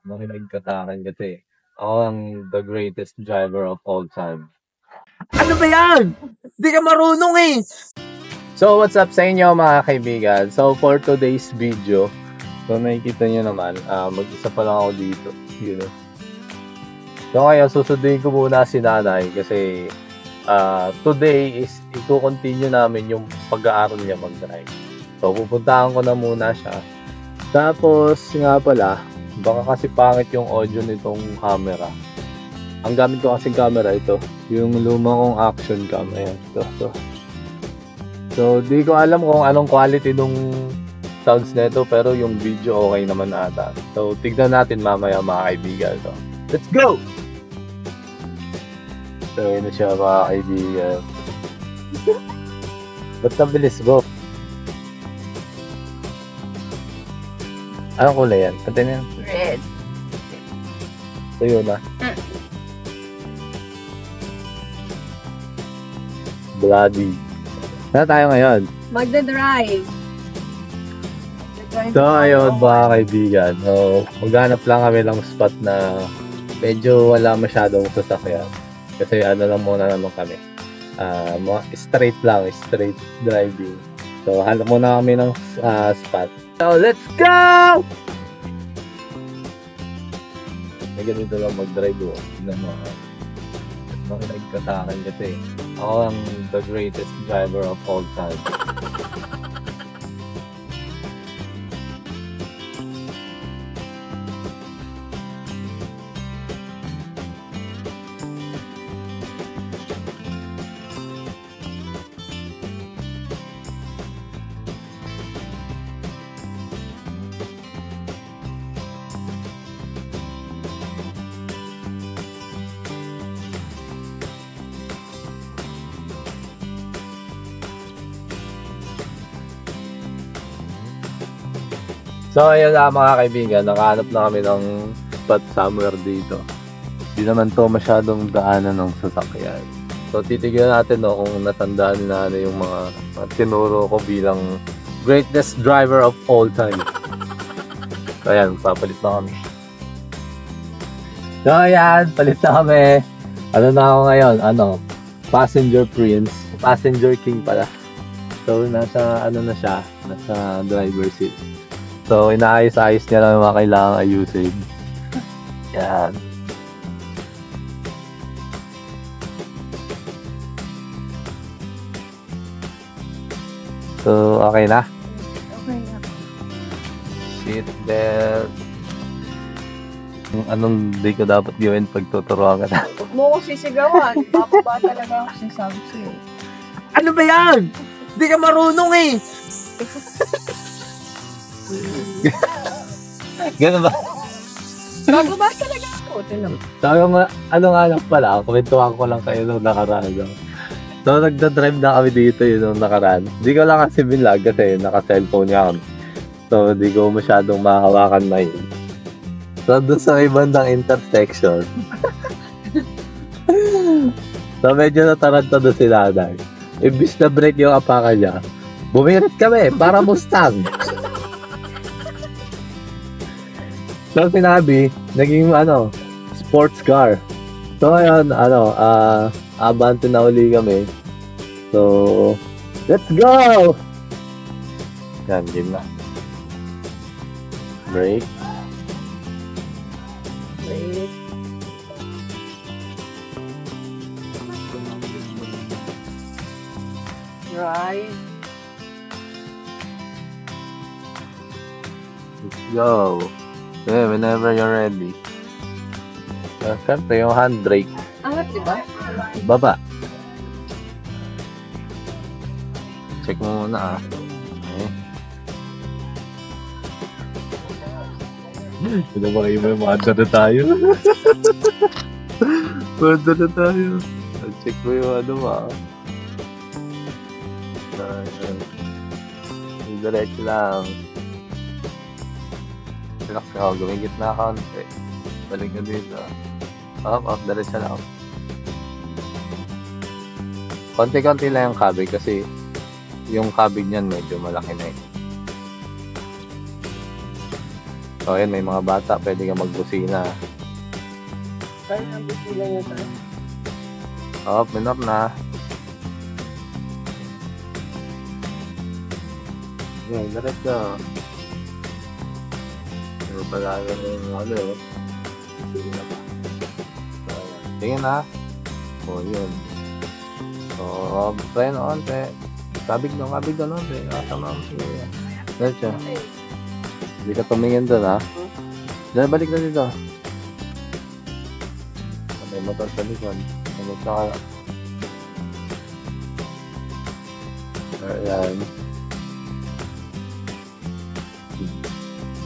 Makinig ka sa'kin kasi ako ang the greatest driver of all time. Ano ba yan? Hindi ka marunong eh! So what's up sa inyo mga kaibigan? So for today's video, so nakikita nyo naman, mag-isa pa lang ako dito. You know? So ngayon, susundin ko muna si nanay kasi today is i-continue namin yung pag-aaral niya mag-drive. So pupuntahan ko na muna siya. Tapos nga pala, baka kasi pangit yung audio nitong camera. Ang gamit ko kasing camera ito, yung luma kong action cam. Ayan, ito. So di ko alam kung anong quality nung sounds nito, pero yung video okay naman ata. So tignan natin mamaya mga kaibigan. So, let's go! So yun na siya mga kaibigan. Ba't nabilis mo? Anong kulay yan? Pati na yan. Red. So yun na. Bloody. Saan tayo ngayon? Magda-drive. So ayun mga kaibigan. So, maghanap lang kami ng spot na medyo wala masyadong sasakyan. Kasi ano lang muna naman kami. Straight driving. So hanap muna kami ng spot. So let's go! May ganito lang mag-drive o. Makinig ka sa akin kasi ako ang the greatest driver of all time. So ayun na mga kaibigan, nakahanap na kami ng spot somewhere dito. Hindi naman to masyadong daanan ng sasakyan. So titignan natin kung natandaan na yung mga tinuro ko bilang greatest driver of all time. So ayan, papalit na kami. So ayan, palit na kami. Ano na ako ngayon? Passenger prince. Passenger king pala. So nasa siya, nasa driver seat. So, inaayos-ayos niya lang yung mga kailangang ayusin. Yan. So, okay na? Okay na. Seat belt. Anong day ko dapat gawin pag tuturuan ka na? Huwag mo ko sisigawan. Bababa talaga ako sinasabi sa'yo. Ano ba yan? Hindi ka marunong eh! Ganun ba? Bababa talaga ako. Sabi ko nga, nga lang pala, kwentuhan ko lang kayo nung nakaraan. So, nagda-drive na kami dito yun nung nakaraan. Hindi ko lang kasi binlag kasi naka-cellphone niya kami. So, hindi ko masyadong mahawakan na yun. So, doon sa ibandang intersection. So, medyo nataranta doon si nanay. Ibis na break yung apakan niya. Bumirit kami, para Mustang. So, sinabi, naging sports car. So, ayun, abante na uli kami. So, let's go! Yan, game na. Brake. Wait. Drive. Let's go. Okay, whenever you're ready. Siyempre, yung handbrake. Angat, diba? Baba. Check mo muna Okay. Ano ba kayo may maanda na tayo? Maanda na tayo. Check mo yung Diretso lang. Relax ka, gumigit na konti. Balik ka dito. Up, diretso lang. Konti-konti lang yung kabig kasi yung kabig niyan medyo malaki na eh. So, ayan, may mga bata, pwede ka magbusina. Kaya nang bisila niya tayo. Oh, minor na. Okay, diretso. Pero pala yung ano eh. Sige na pa. So, tingin na. O, yun. So, try na konti. Kabig doon, onte. Tama mo siya. Diretso. Hindi ka tumingin doon, ha? Dahil balik na dito. May motor sa likod. Ano ka? Ayan.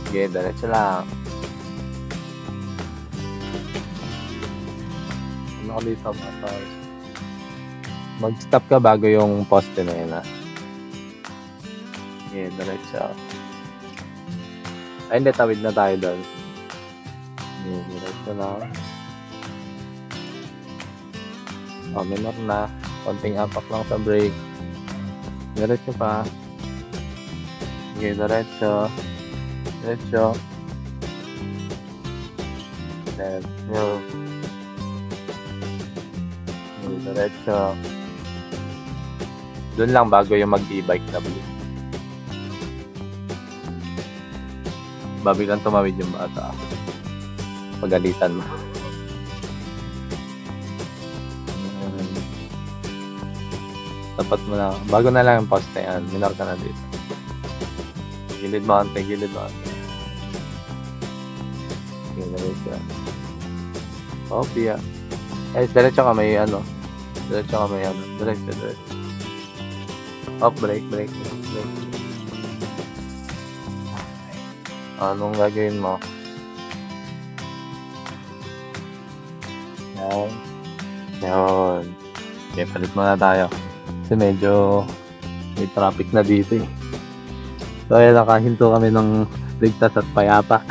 Sige, diretso lang. Ano ka dito, motor? Mag-stop ka bago yung poste na yun, ha? Sige, diretso. Ay, hindi, tawid na tayo doon. Sige, diretso lang. Oh, minor na. Konting apak lang sa brake. Diretso pa. Sige, diretso. Diretso. Diretso. Sige, diretso. Doon lang bago yung mag-e-bike na blue. Babilang tumawid yung bata. Pagalitan mo. Tapat mo na. Bago na lang yung poste yan. Minor ka na dito. Gilid mo ante, gilid mo ante. Sige, diretso. Oh, piya. Ay, diretso ka may ano. Diretso ka may ano. Diretso. Oh, brake. Anong gagawin mo? Yan. Okay, palit muna tayo. Kasi medyo may traffic na dito eh. So, ayan, nakahinto kami ng ligtas at payapa.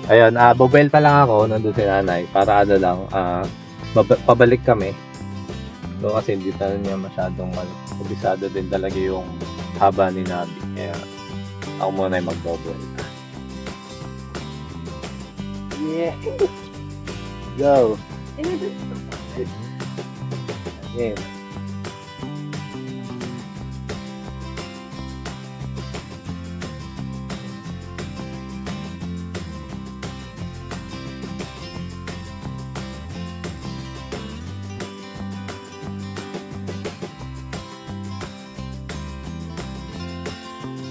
Ayun, bobel pa lang ako, nandun si nanay, para ano lang, pabalik kami. So, kasi hindi talaga niya masyadong kubisado din talaga yung haba ni Nabi. Kaya, ako muna yung mag-bobel. Yeah! Go! Yeah.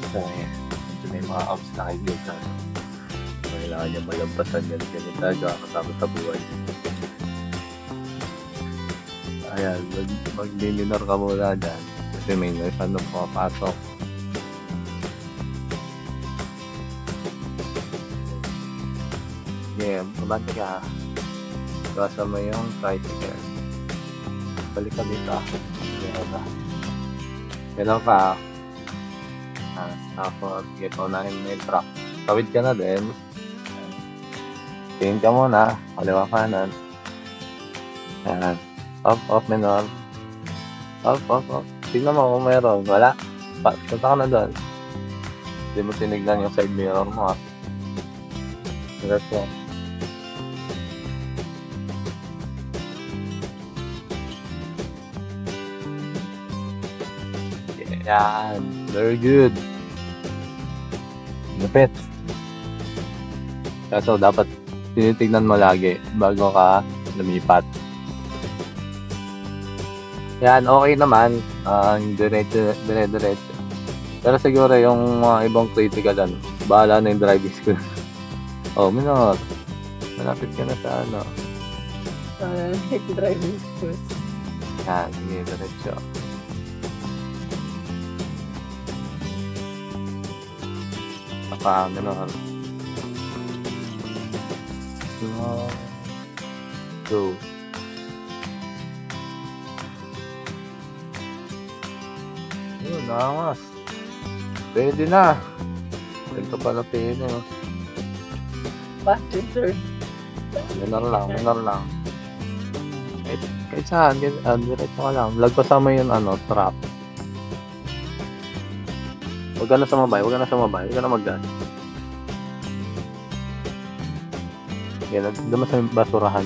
So, ayan. Ito may mga obstacles dito. Kailangan niya malampasan yan. Ganun talaga kasama sa buhay. Ayan, mag-minor ka muna dyan. Kasi may ano pumapasok. Yeah, mabante ka. Kasama yung tricycle. Balik ka dito. Ganun ka. Tapos, sige, paunahin mo yung truck. Tawid ka na din. Tingin ka muna. Kaliwa kanan. Ayan. Off, minor. Off. Tingnan mo kung mayroon. Wala. Punta ka na doon. Hindi mo tinignan yung side mirror mo. Diretso. Yan. Very good. Lupit. Kaso dapat tinitignan mo lagi bago ka lumipat. Yan, okay naman. Diretso. Pero siguro yung mga ibang critical bahala na yung driving school. Oh, minor. Malapit ka na sa ano. Driving school. Yan, sige, diretso. Minor. Go. Yun, naangas. Pwede na. Ito pala pwede. passenger. Minor lang. Kahit saan, diretso ka lang. Lagpasan mo yung trap. Huwag ka na sumabay, huwag ka na mag-gas. Yan, dumas sa basurahan.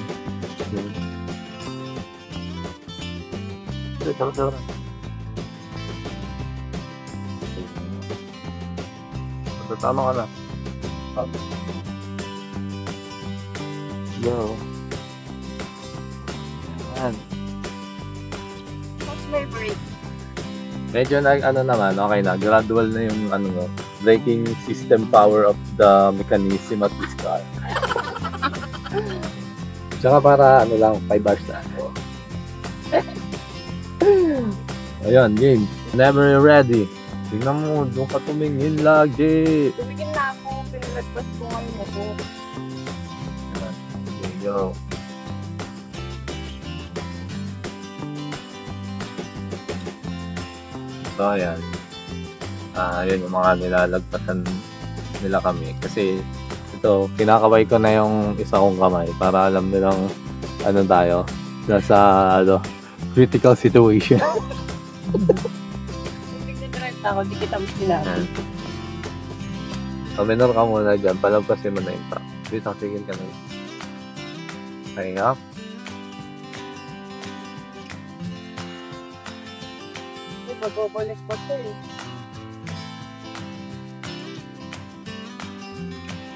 Diretso. Tama ka na. Yo. Yan. What's my break? Medyo naman, okay na. Gradual na yung braking system power of the mechanism of this car. Tsaka para 5 bars na. Ayun, game. Whenever you're ready. Tingnan mo, doon ka tumingin lagi. Tumigil na ako. Pinalagpas ko ngayon ako. Ayan. Okay, go. So, ayan. Yun yung mga nilalagpasan nila kami. Kasi, ito, kinakaway ko na yung isa kong kamay para alam nilang tayo. Nasa, critical situation. Ako, di kita mas sinabi. So, minor ka muna dyan. Palagpasin mo na yung truck. Dito, tigil ka na. Okay, up. Pag-ubalik ko ito eh.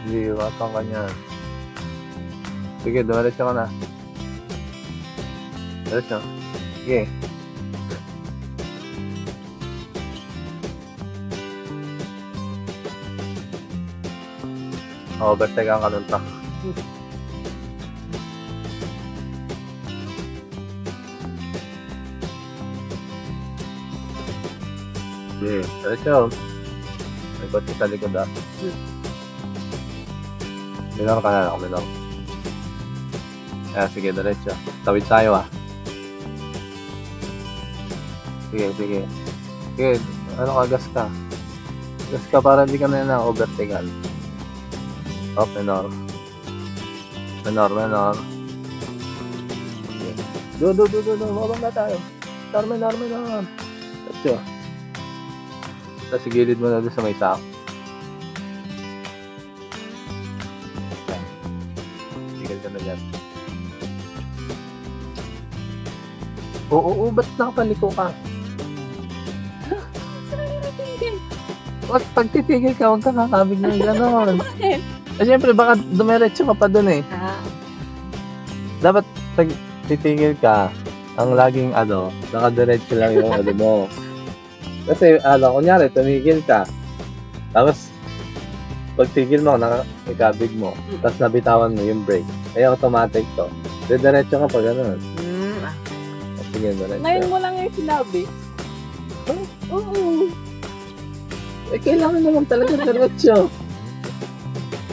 Hindi, iwatan ka niyan. Sige, dumalit ka na. Diretso. Sige. Overtake ang kaluntak. Sige, diretso. May kotse sa likod Minor ka na, minor. Sige, diretso. Tawid tayo Sige. Sige, gas ka. Gas ka para hindi ka na overtakean. Minor. Okay. Do. Mabang na tayo. Minor. Diretso. Tapos gilid mo na doon sa may sak. Tigil ka na dyan. Oo, ba't nakapaliko ka? Pag titigil ka, huwag ka kakabig ng gano'n. Siyempre, baka dumiretso ka pa dun Dapat pag titigil ka, ang laging nakadiretso lang yung mo. Kasi, kunyari, tumigil ka. Tapos, pag tigil mo, ikabig mo. Tapos nabitawan mo yung brake. Kaya automatic to. Diretso ka pa gano'n. Sige, diretso. Ngayon mo lang yung sinabi. Oo. Kailangan naman talaga diretso.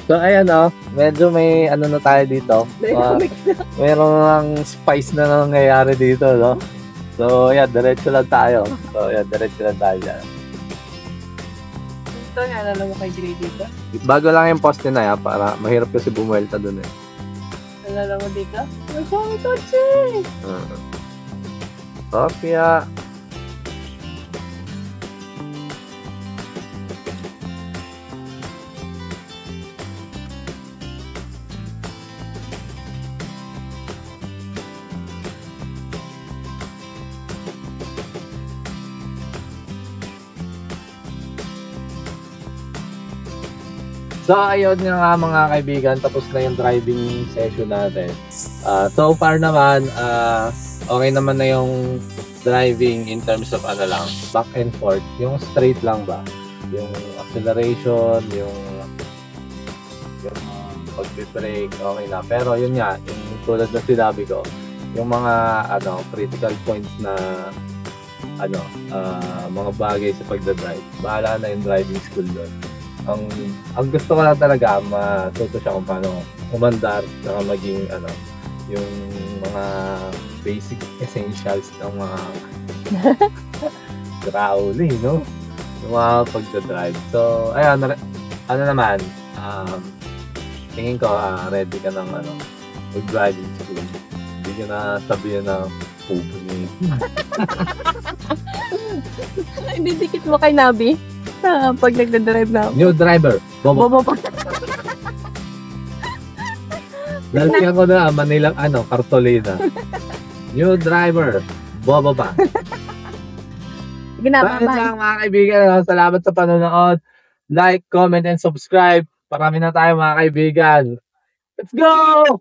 So, ayan medyo may na tayo dito. Mayroong lang spice na nangyayari dito, no? So, ayan, diretso lang tayo. Dyan. Ito, naalala mo kay Gray dito? Bago lang yung poste na para mahirap kasi bumuelta dun Naalala mo dito? May siyang kotse! Sofia! So, ayun nga mga kaibigan, tapos na yung driving session natin. So far naman, okay naman na yung driving in terms of back and forth. Yung straight lang ba? Yung acceleration, yung pag-brake, okay na. Pero yun nga, yung tulad na sinabi ko, yung mga critical points na mga bagay sa pagdadrive. Bahala na yung driving school doon. Ang gusto ko lang talaga matuto siya kung paano umandar, saka maging yung mga basic essentials ng mga grauli, no? Yung mga pagdadrive. So, ayan, naman, tingin ko, ready ka ng mag-driving school. Hindi ka na sabihin na pupunin. Didikit mo kay Nabi pag nagdadrive na ako. New driver, bobo. Bobo pa. Lalagyan ko na Manilang Cartolina. New driver, bobo pa. Sige na, Salamat bye-bye. lang mga kaibigan. Salamat sa panonood. Like, comment, and subscribe. Parami na tayo mga kaibigan. Let's go!